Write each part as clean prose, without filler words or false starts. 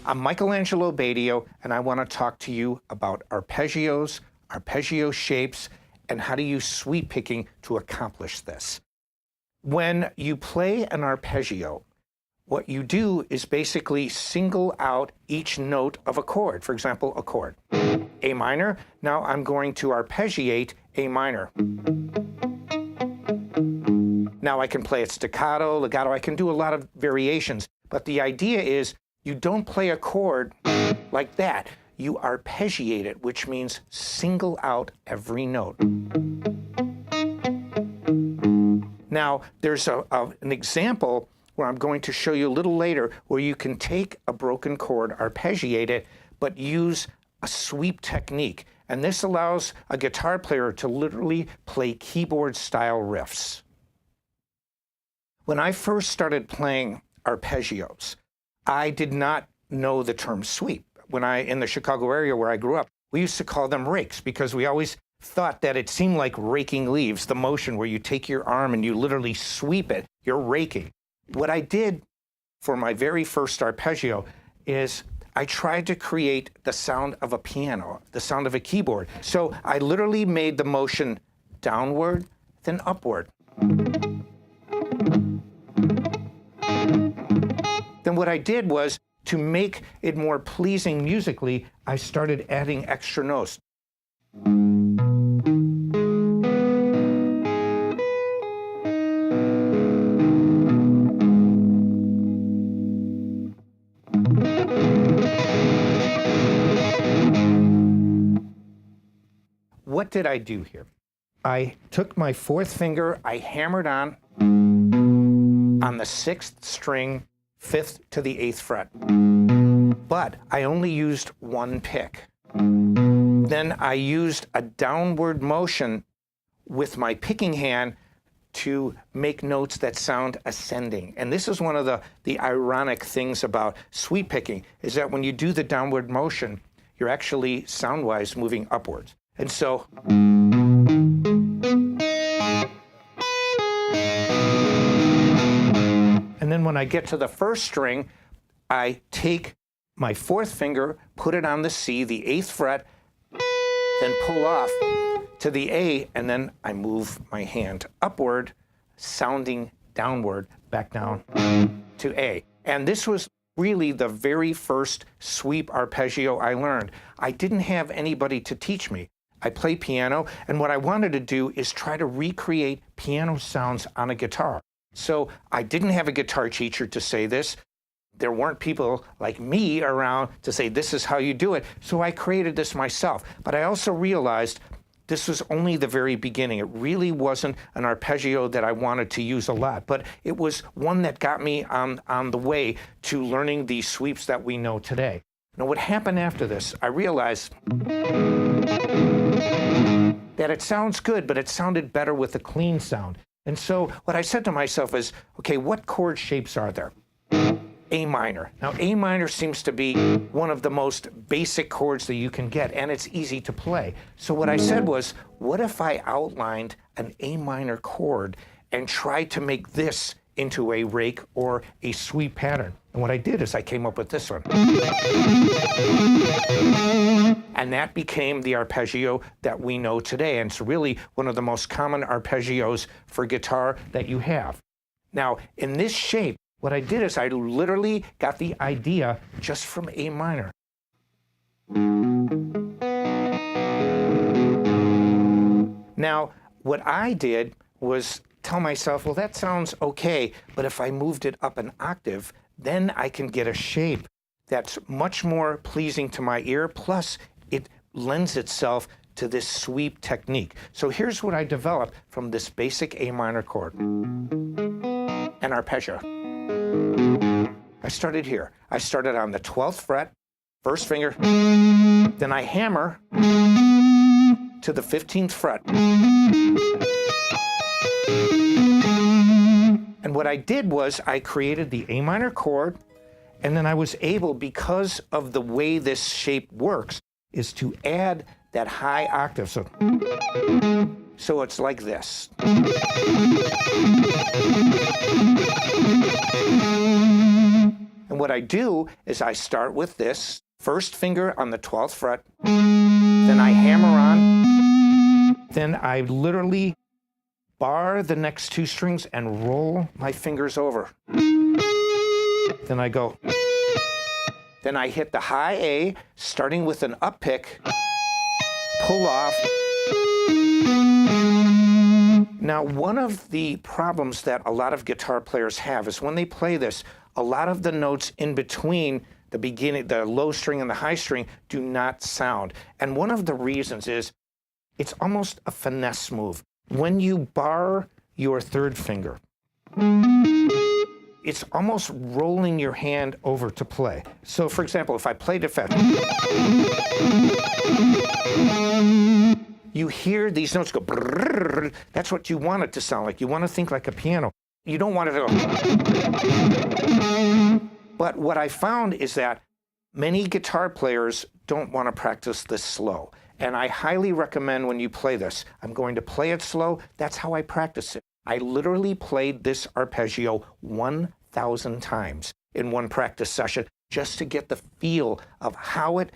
I'm Angelo Batio, and I want to talk to you about arpeggios, arpeggio shapes, and how to use sweep picking to accomplish this. When you play an arpeggio, what you do is basically single out each note of a chord. For example, a chord, A minor. Now I'm going to arpeggiate A minor. Now I can play it staccato, legato, I can do a lot of variations, but the idea is you don't play a chord like that. You arpeggiate it, which means single out every note. Now, there's an example where I'm going to show you a little later where you can take a broken chord, arpeggiate it, but use a sweep technique. And this allows a guitar player to literally play keyboard-style riffs. When I first started playing arpeggios, I did not know the term sweep. In the Chicago area where I grew up, we used to call them rakes because we always thought that it seemed like raking leaves, the motion where you take your arm and you literally sweep it. You're raking. What I did for my very first arpeggio is I tried to create the sound of a piano, the sound of a keyboard. So I literally made the motion downward, then upward. Then what I did was, to make it more pleasing musically, I started adding extra notes. What did I do here? I took my fourth finger, I hammered on the 6th string, 5th to the 8th fret. But I only used one pick. Then I used a downward motion with my picking hand to make notes that sound ascending. And this is one of the ironic things about sweep picking, is that when you do the downward motion, you're actually sound-wise moving upwards. And so, and then when I get to the first string, I take my 4th finger, put it on the C, the 8th fret, then pull off to the A, and then I move my hand upward, sounding downward, back down to A. And this was really the very first sweep arpeggio I learned. I didn't have anybody to teach me. I play piano, and what I wanted to do is try to recreate piano sounds on a guitar. So I didn't have a guitar teacher to say this. There weren't people like me around to say, this is how you do it. So I created this myself. But I also realized this was only the very beginning. It really wasn't an arpeggio that I wanted to use a lot, but it was one that got me on the way to learning these sweeps that we know today. Now, what happened after this, I realized that it sounds good, but it sounded better with a clean sound. And so what I said to myself is, okay, what chord shapes are there? A minor. Now, A minor seems to be one of the most basic chords that you can get, and it's easy to play. So what I said was, what if I outlined an A minor chord and tried to make this into a rake or a sweep pattern? And what I did is I came up with this one. And that became the arpeggio that we know today. And it's really one of the most common arpeggios for guitar that you have. Now, in this shape, what I did is I literally got the idea just from A minor. Now, what I did was tell myself, well, that sounds okay, but if I moved it up an octave, then I can get a shape that's much more pleasing to my ear, plus it lends itself to this sweep technique. So here's what I developed from this basic A minor chord, an arpeggio. I started here. I started on the 12th fret, first finger, then I hammer to the 15th fret. And what I did was I created the A minor chord, and then I was able, because of the way this shape works, is to add that high octave. So it's like this. And what what I do is I start with this first finger on the 12th fret, then I hammer on, then I literally bar the next two strings and roll my fingers over. Then I go. Then I hit the high A, starting with an up pick, pull off. Now, one of the problems that a lot of guitar players have is when they play this, a lot of the notes in between the beginning, the low string and the high string, do not sound. And one of the reasons is it's almost a finesse move. When you bar your third finger, it's almost rolling your hand over to play. So for example, if I played it fast, you hear these notes go brrrr. That's what you want it to sound like. You want to think like a piano. You don't want it to go. But what I found is that many guitar players don't want to practice this slow. And I highly recommend when you play this, I'm going to play it slow. That's how I practice it. I literally played this arpeggio 1,000 times in one practice session just to get the feel of how it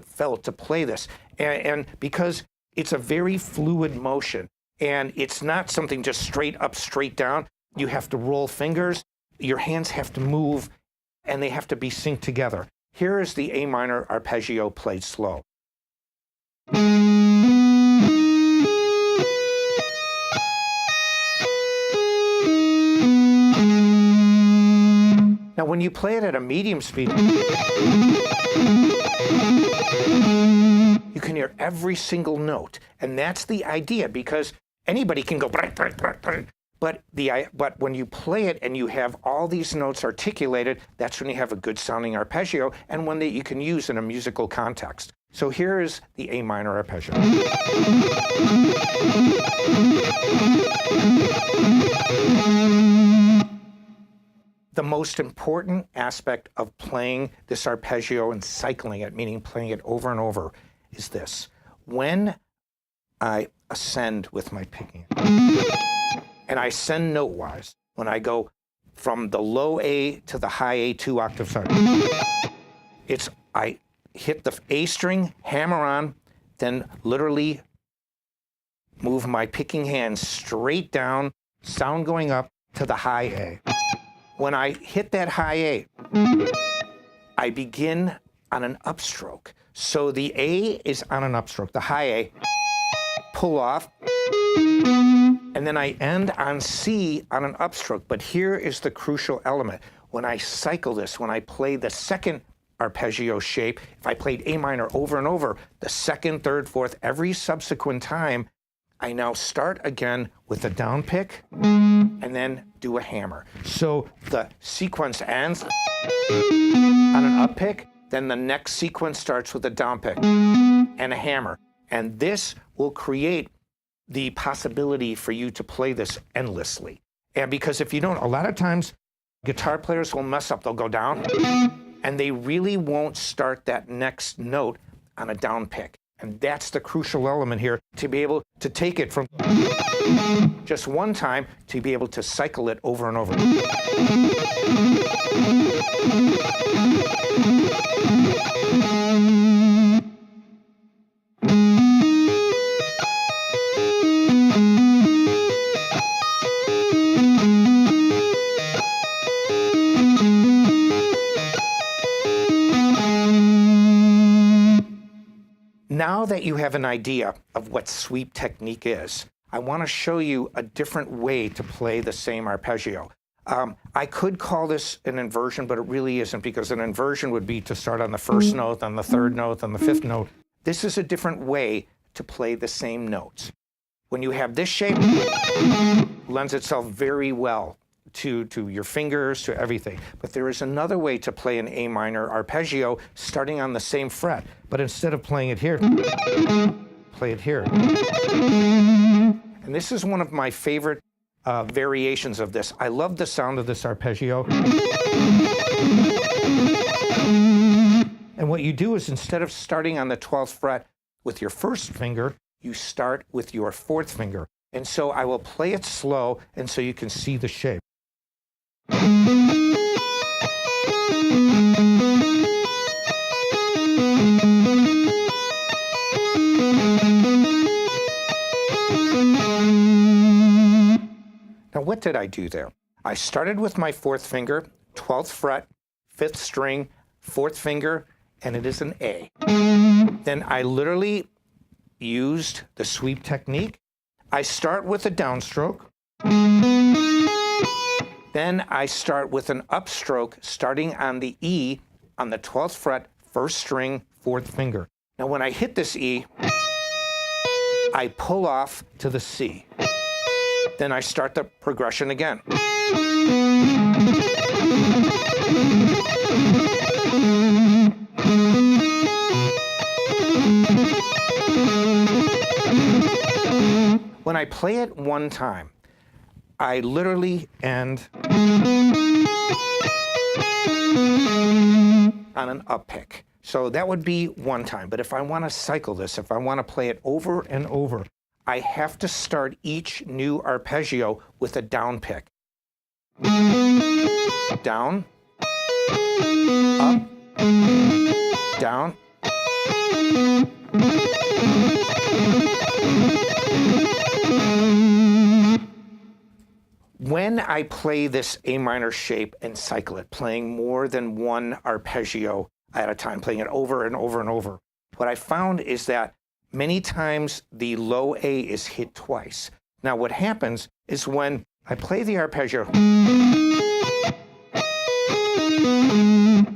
felt to play this. And because it's a very fluid motion, and it's not something just straight up, straight down. You have to roll fingers, your hands have to move, and they have to be synced together. Here is the A minor arpeggio played slow. Now, when you play it at a medium speed, you can hear every single note. And that's the idea, because anybody can go, but when you play it and you have all these notes articulated, that's when you have a good sounding arpeggio and one that you can use in a musical context. So here is the A minor arpeggio. The most important aspect of playing this arpeggio and cycling it, meaning playing it over and over, is this. When I ascend with my picking, and I ascend note-wise, when I go from the low A to the high A 2 octaves, I hit the A string, hammer on, then literally move my picking hand straight down, sound going up to the high A. When I hit that high A, I begin on an upstroke. So the A is on an upstroke, the high A, pull off, and then I end on C on an upstroke. But here is the crucial element. When I cycle this, when I play the second arpeggio shape, if I played A minor over and over, the second, third, fourth, every subsequent time, I now start again with a down pick and then do a hammer. So the sequence ends on an up pick, then the next sequence starts with a down pick and a hammer. And this will create the possibility for you to play this endlessly. And because if you don't, a lot of times guitar players will mess up. They'll go down and they really won't start that next note on a down pick. And that's the crucial element here, to be able to take it from just one time to be able to cycle it over and over. Now that you have an idea of what sweep technique is, I want to show you a different way to play the same arpeggio. I could call this an inversion, but it really isn't, because an inversion would be to start on the first note, on the third note, on the fifth note. This is a different way to play the same notes. When you have this shape, it lends itself very well to your fingers, to everything. But there is another way to play an A minor arpeggio starting on the same fret, but instead of playing it here, play it here. And this is one of my favorite variations of this. I love the sound of this arpeggio. And what you do is, instead of starting on the 12th fret with your first finger, you start with your fourth finger. And so I will play it slow, and so you can see the shape. what did I do there? I started with my fourth finger, 12th fret, 5th string, 4th finger, and it is an A. Then I literally used the sweep technique. I start with a downstroke. Then I start with an upstroke starting on the E on the 12th fret, 1st string, 4th finger. Now when I hit this E, I pull off to the C. Then I start the progression again. When I play it one time, I literally end on an up pick. So that would be one time. But if I want to cycle this, if I want to play it over and over, I have to start each new arpeggio with a down pick. Down, up, down. When I play this A minor shape and cycle it, playing more than one arpeggio at a time, playing it over and over and over, what I found is that many times the low A is hit twice. Now what happens is when I play the arpeggio,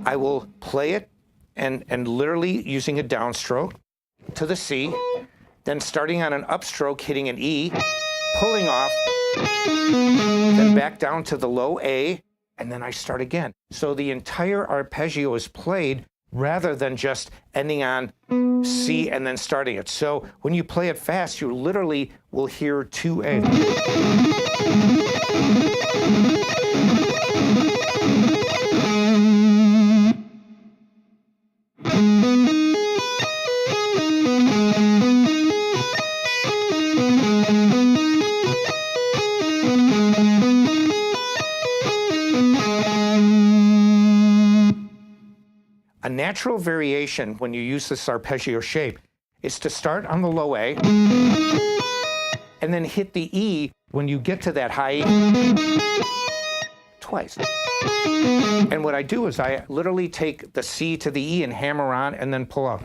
I will play it and literally using a downstroke to the C, then starting on an upstroke, hitting an E, pulling off, then back down to the low A, and then I start again. So the entire arpeggio is played rather than just ending on C and then starting it. So when you play it fast, you literally will hear 2A. A natural variation when you use this arpeggio shape is to start on the low A and then hit the E when you get to that high E twice. And what I do is I literally take the C to the E and hammer on and then pull up.